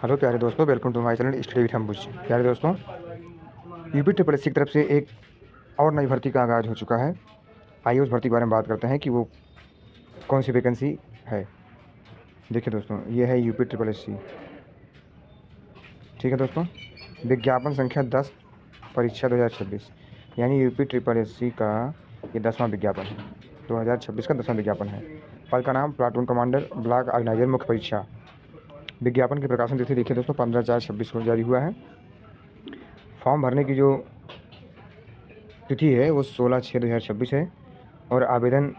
Hello प्यारे दोस्तों, welcome to my channel study with Ambuj. प्यारे दोस्तों, यूपी ट्रिपल एस सी की तरफ से एक और नई भर्ती का आगाज़ हो चुका है। आइए उस भर्ती के बारे में बात करते हैं कि वो कौन सी वैकेंसी है। देखिए दोस्तों, ये है यूपी ट्रिपल एस सी। ठीक है दोस्तों, विज्ञापन संख्या 10 परीक्षा 2026, यानी यूपी ट्रिपल एस सी का ये 10वां विज्ञापन है। 2026 का 10वां विज्ञापन है। पद का नाम प्लाटून कमांडर, ब्लॉक ऑर्गेनाइजर, मुख्य परीक्षा। विज्ञापन की प्रकाशन तिथि देखिए दोस्तों 15/4/26 को जारी हुआ है। फॉर्म भरने की जो तिथि है वो 16/6/2026 है और आवेदन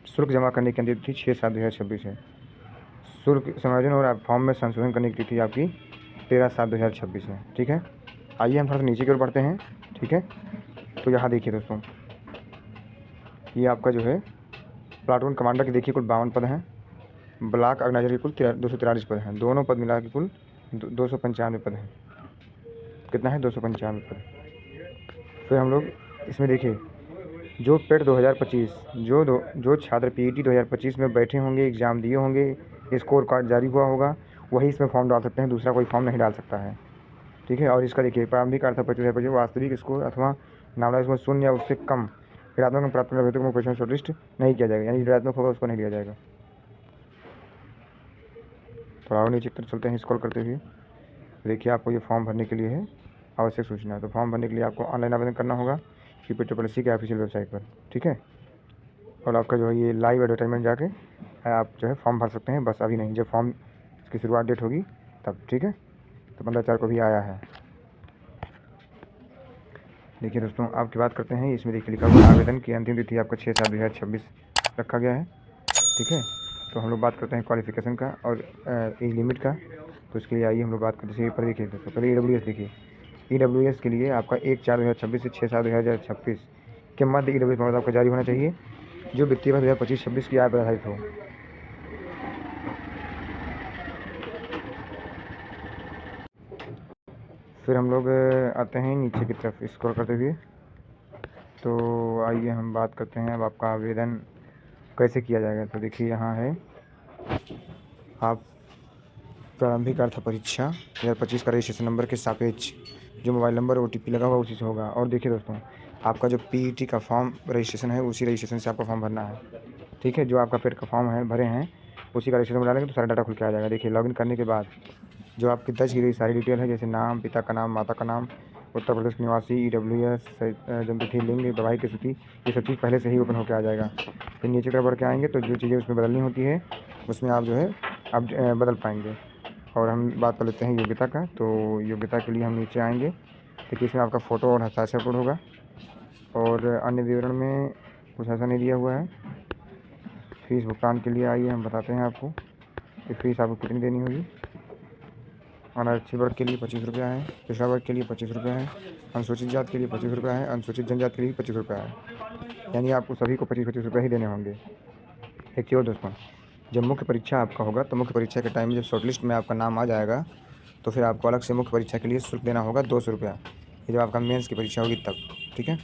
शुल्क जमा करने की अंतिम तिथि 6/7/2026 है। शुल्क समायोजन और फॉर्म में संशोधन करने की तिथि आपकी 13/7/2026 है। ठीक है, आइए हम थोड़ा सा नीचे की ओर बढ़ते हैं। ठीक है, तो यहाँ देखिए दोस्तों, ये आपका जो है प्लाटून कमांडर की देखिए कुल 52 पद हैं। ब्लॉक ऑर्गेनाइजर के कुल 243 पद हैं। दोनों पद मिला के कुल 295 पद हैं। कितना है? 295 पद। फिर हम लोग इसमें देखिए, जो पेट 2025 जो छात्र पीईटी 2025 में बैठे होंगे, एग्ज़ाम दिए होंगे, स्कोर कार्ड जारी हुआ होगा, वही इसमें फॉर्म डाल सकते हैं। दूसरा कोई फॉर्म नहीं डाल सकता है। ठीक है, और इसका देखिए प्रारंभिक अर्थ 25,000 वास्तविक स्कोर अथवा नामलाइज में 0 या उससे कम ऋणात्मक में प्राप्त करने को परीक्षा शॉर्टलिस्ट नहीं किया जाएगा, यानी ऋणात्मक होगा उसको नहीं लिया जाएगा। थोड़ा और नीचे की तरफ चलते हैं स्क्रॉल करते हुए। देखिए, आपको ये फॉर्म भरने के लिए है आवश्यक सूचना। तो फॉर्म भरने के लिए आपको ऑनलाइन आवेदन करना होगा यूपी ट्रिपल एस सी के ऑफिशियल वेबसाइट पर। ठीक है, और आपका जो है ये लाइव एडवर्टाइजमेंट जाके आप जो है फॉर्म भर सकते हैं, बस अभी नहीं, जब फॉर्म की शुरुआत डेट होगी तब। ठीक है, तो 15/4 को भी आया है। देखिए दोस्तों, आपकी बात करते हैं, इसमें देखिए लिखा हुआ आवेदन की अंतिम तिथि आपका 6/7/2026 रखा गया है। ठीक है, तो हम लोग बात करते हैं क्वालिफिकेशन का और एज लिमिट का। तो इसके लिए आइए हम लोग बात करते हैं। पर देखिए दोस्तों, पहले EWS देखिए। EWS के लिए आपका 1/4/2026 से 6/7/2026 के मध्य EWS मॉडल आपका जारी होना चाहिए, जो वित्तीय वर्ष 2025-26 की आय पर आधारित हो। फिर हम लोग आते हैं नीचे की तरफ स्क्रॉल करते हुए। तो आइए हम बात करते हैं अब आपका आवेदन कैसे किया जाएगा। तो देखिए यहाँ है, आप प्रारंभिक अर्थ परीक्षा 2025 का रजिस्ट्रेशन नंबर के सापेक्ष जो मोबाइल नंबर OTP लगा हुआ उसी से होगा। और देखिए दोस्तों, आपका जो PET का फॉर्म रजिस्ट्रेशन है उसी रजिस्ट्रेशन से आपका फॉर्म भरना है। ठीक है, जो आपका पेड का फॉर्म है भरे हैं उसी का रजिस्ट्रेशन में डालेंगे तो सारा डाटा खुल के आ जाएगा। देखिए, लॉगिन करने के बाद जो आपकी दर्ज की गई सारी डिटेल है, जैसे नाम, पिता का नाम, माता का नाम, उत्तर प्रदेश के निवासी, EWS, जन्मतिथि, लिंग, वैवाहिक स्थिति, ये सब चीज़ पहले से ही ओपन होकर आ जाएगा। फिर नीचे की तरफ बढ़ के आएंगे तो जो चीज़ें उसमें बदलनी होती है उसमें आप जो है आप बदल पाएंगे। और हम बात कर लेते हैं योग्यता का। तो योग्यता के लिए हम नीचे आएंगे। देखिए, इसमें आपका फ़ोटो और हस्ताक्षर अपलोड होगा और अन्य विवरण में कुछ ऐसा नहीं दिया हुआ है। फीस भुगतान के लिए आइए हम बताते हैं आपको कि फ़ीस आपको कितनी देनी होगी। अनारक्षित वर्ग के लिए 25 रुपया है, पिछड़ा वर्ग के लिए 25 रुपया है, अनुसूचित जाति के लिए 25 रुपया है, अनुसूचित जनजाति के लिए 25 रुपया है, यानी आपको सभी को 25-25 रुपये ही देने होंगे। एक चीज़ और दोस्तों, जब मुख्य परीक्षा आपका होगा तो मुख्य परीक्षा के टाइम में जब शॉर्टलिस्ट में आपका नाम आ जाएगा तो फिर आपको अलग से मुख्य परीक्षा के लिए शुल्क देना होगा 200 रुपया। ये जब आपका मेंस की परीक्षा होगी तब। ठीक है,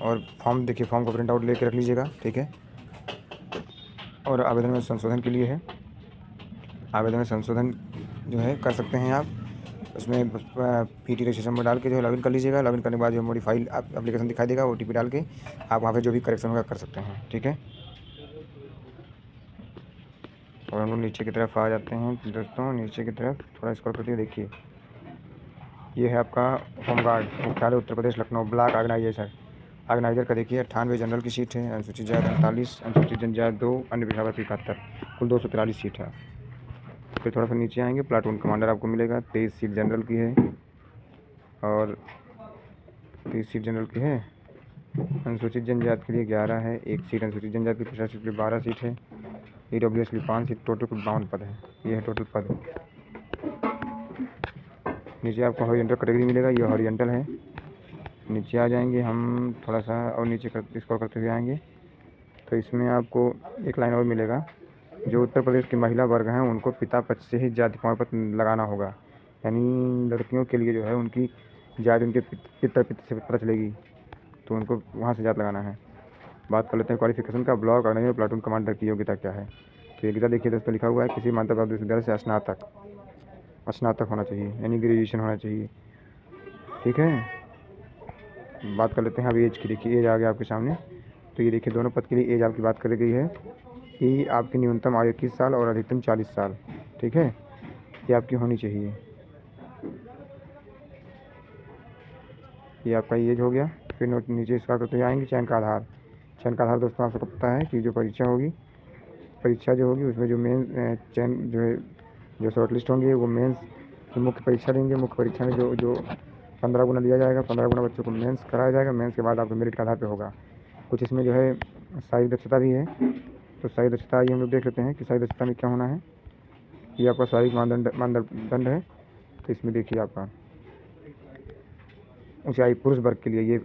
और फॉर्म देखिए, फॉर्म का प्रिंट आउट लेकर रख लीजिएगा। ठीक है, और आवेदन में संशोधन के लिए है। आवेदन में संशोधन जो है कर सकते हैं आप, उसमें PT रजिस्ट्रेशन में डाल के जो है लॉगिन कर लीजिएगा। लॉगिन करने के बाद जो मॉडिफाइड एप्लीकेशन दिखाई देगा, OTP डाल के आप वहाँ पे जो भी करेक्शन होगा कर सकते हैं। ठीक है, और हम लोग नीचे की तरफ आ जाते हैं दोस्तों। नीचे की तरफ थोड़ा स्क्रॉल करके देखिए, ये है आपका होमगार्ड मुख्यालय उत्तर प्रदेश लखनऊ, ब्लॉक ऑर्गेनाइजर का देखिए 98 जनरल की सीट है, अनुसूचित जाति 48, अनुसूचित जनजाति 2, अन्य पिछड़ा 71, कुल 243 सीट है। फिर थोड़ा सा नीचे आएंगे, प्लाटून कमांडर आपको मिलेगा, 23 सीट जनरल की है और 30 सीट जनरल की है। अनुसूचित जनजाति के लिए 11 है, 1 सीट अनुसूचित जनजाति की, पिछड़ा सीट के लिए 12 सीट है, EWS के लिए 5 सीट, टोटल कुल 52 पद है। ये है टोटल पद। नीचे आपको हॉरिजॉन्टल कैटेगरी मिलेगा, ये हॉरिजॉन्टल है। नीचे आ जाएंगे हम थोड़ा सा और नीचे स्क्रॉल करते हुए आएंगे तो इसमें आपको एक लाइन और मिलेगा, जो उत्तर प्रदेश की महिला वर्ग हैं उनको पिता पक्ष से ही जाति प्रमाण पत्र लगाना होगा, यानी लड़कियों के लिए जो है उनकी जाति उनके पिता से पता चलेगी तो उनको वहाँ से जाति लगाना है। बात कर लेते हैं क्वालिफिकेशन का। ब्लॉक ऑर्गेनाइजर प्लाटून कमांडर की योग्यता क्या है। तो योग्यता देखिए दोस्तों, लिखा हुआ है किसी मान्यता प्राप्त विश्वविद्यालय से स्नातक। स्नातक होना चाहिए, यानी ग्रेजुएशन होना चाहिए। ठीक है, बात कर लेते हैं अब एज की। देखिए एज आ गया आपके सामने। तो ये देखिए दोनों पद के लिए एज आपकी बात करी गई है कि आपकी न्यूनतम आयु 21 साल और अधिकतम 40 साल। ठीक है, ये आपकी होनी चाहिए। ये आपका एज हो गया। फिर नोट नीचे इसका करते आएंगे चयन का आधार। चयन का आधार दोस्तों आप सबको पता है कि जो परीक्षा होगी, परीक्षा जो होगी उसमें जो मेन चयन जो है, जो शॉर्ट लिस्ट होंगे वो मेंस की मुख्य परीक्षा देंगे। मुख्य परीक्षा में जो जो 15 गुना दिया जाएगा, 15 गुना बच्चों को मेंस कराया जाएगा। मेंस के बाद आपको मेरिट के आधार पे होगा। कुछ इसमें जो है शारीरिक दक्षता भी है। तो शारीरिक दक्षता ये हम लोग देख लेते हैं कि शारीरिक दक्षता में क्या होना है। ये आपका शारीरिक मानदंड है। तो इसमें देखिए आपका ऊंचाई पुरुष वर्ग के लिए, ये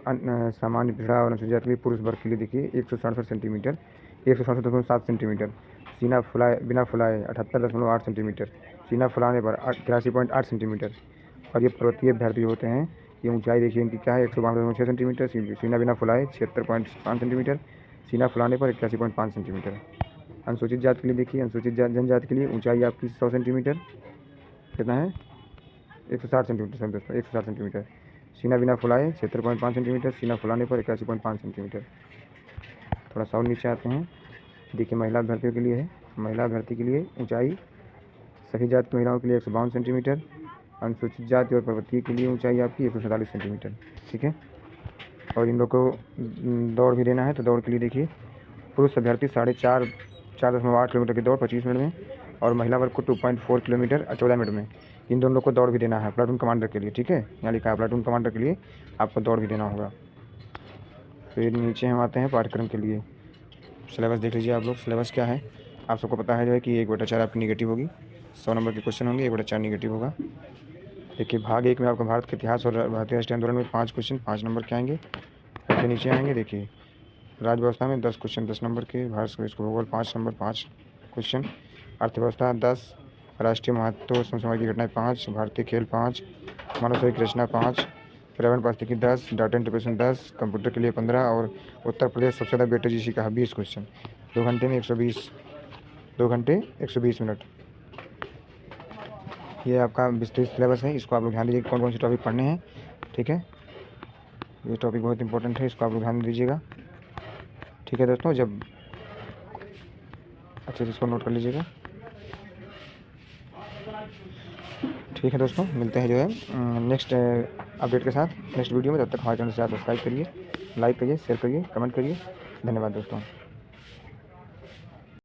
सामान्य पिछड़ा और अनुसूचित जाति के लिए पुरुष वर्ग के लिए देखिए 167 सेंटीमीटर, 167.7 सेंटीमीटर। सीना फुलाए बिना फुलाए 78.8 सेंटीमीटर, सीना फुलाने पर 83.8 सेंटीमीटर। और ये पर्वतीय अभ्यर्थी होते हैं। ये ऊंचाई देखिए इनकी क्या है, 152.6 सेंटीमीटर। सीना बिना फुलाए 76.5 सेंटीमीटर, सीना फुलाने पर 81.5 सेंटीमीटर। अनुसूचित जाति के लिए देखिए, अनुसूचित जनजाति के लिए ऊंचाई आपकी 100 सेंटीमीटर, कितना है 160 सेंटीमीटर, सर दोस्तों 160 सेंटीमीटर। सीना बिना फुलाए 76.5 सेंटीमीटर, सीना फुलाने पर 81.5 सेंटीमीटर। थोड़ा सा और नीचे आते हैं। देखिए महिला अभ्यर्थियों के लिए है। महिला अभ्यर्थी के लिए ऊंचाई सभी जाति की महिलाओं के लिए 152 सेंटीमीटर, अनुसूचित जाति और पर्वतीय के लिए ऊंचाई आपकी 147 सेंटीमीटर। ठीक है, और इन लोग को दौड़ भी देना है। तो दौड़ के लिए देखिए पुरुष अभ्यर्थी 4.8 किलोमीटर की दौड़ 25 मिनट में, और महिला वर्ग को 2.4 किलोमीटर 14 मिनट में। इन दोनों लोग को दौड़ भी देना है प्लाटून कमांडर के लिए। ठीक है, यहाँ लिखा है प्लाटून कमांडर के लिए आपको दौड़ भी देना होगा। फिर नीचे हम आते हैं पाठ्यक्रम के लिए। सिलेबस देख लीजिए आप लोग। सिलेबस क्या है आप सबको पता है जो है कि 1/4 आपकी निगेटिव होगी, 100 नंबर के क्वेश्चन होंगे, 1/4 निगेटिव होगा। देखिए भाग 1 में आपका भारत के इतिहास और भारतीय राष्ट्रीय आंदोलन में 5 क्वेश्चन 5 नंबर के आएंगे। फिर नीचे आएंगे देखिए राज्य व्यवस्था में 10 क्वेश्चन 10 नंबर के, भारत इसको भूगोल 5 नंबर 5 क्वेश्चन, अर्थव्यवस्था 10, राष्ट्रीय महत्व समसामयिक की घटनाएं 5, भारतीय खेल 5, मानव शरीर की रचना 5, पर्यावरण पारिस्थितिकी 10, डाटा इंटरप्रिटेशन 10, कंप्यूटर के लिए 15, और उत्तर प्रदेश सबसे ज़्यादा बेटा जी का 20 क्वेश्चन। 2 घंटे में 120, 2 घंटे 120 मिनट। ये आपका विस्तृत सिलेबस है। इसको आप लोग ध्यान दीजिए कौन कौन से टॉपिक पढ़ने हैं। ठीक है, ये टॉपिक बहुत इंपॉर्टेंट है, इसको आप लोग ध्यान दीजिएगा। ठीक है दोस्तों, जब अच्छे से इसको नोट कर लीजिएगा। ठीक है दोस्तों, मिलते हैं जो है नेक्स्ट अपडेट के साथ नेक्स्ट वीडियो में। तब तक हमारे चैनल से आप सब्सक्राइब करिए, लाइक करिए, शेयर करिए, कमेंट करिए। धन्यवाद दोस्तों।